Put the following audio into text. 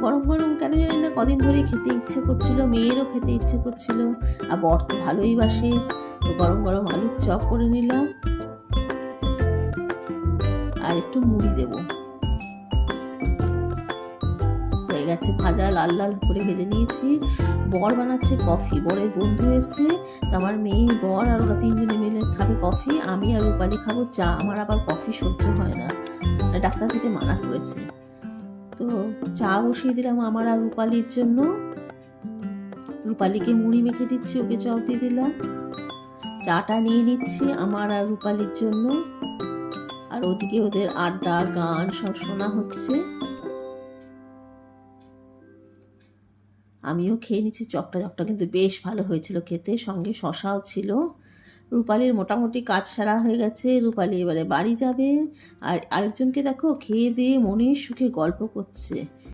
গরম গরম কেন জানি না কদিন ধরে খেতে ইচ্ছে করছিল, মেয়েরও খেতে ইচ্ছে করছিল, আর বর তো ভালোই বাসে। তো গরম গরম আলুর চপ করে নিলাম, আর একটু মুড়ি দেবো। হয়ে গেছে ভাজা, লাল লাল করে ভেজে নিয়েছি। বর বানাচ্ছে কফি, বরের বন্ধু এসছে, তো আমার মেয়ে, বর আর ওরা তিনজনে মিলে খাবে কফি, আমি আর রূপালি খাবো চা। আমার আবার কফি সহ্য হয় না, ডাক্তার থেকে মানা করেছে। তো চা বসিয়ে দিলাম আমার আর রূপালির জন্য। রূপালিকে মুড়ি মেখে দিচ্ছি, ওকে চপ দিয়ে দিলাম। চাটা নিয়ে নিচ্ছি আমার আর রূপালির জন্য, আর ওদিকে ওদের আড্ডা গান সব শোনা হচ্ছে। আমিও খেয়ে নিচ্ছি চপটা। চপটা কিন্তু বেশ ভালো হয়েছিল খেতে, সঙ্গে শশাও ছিল। রূপালির মোটামুটি কাজ সারা হয়ে গেছে, রূপালি এবারে বাড়ি যাবে। আর আরেকজনকে দেখো খেয়ে দিয়ে মনের সুখে গল্প করছে।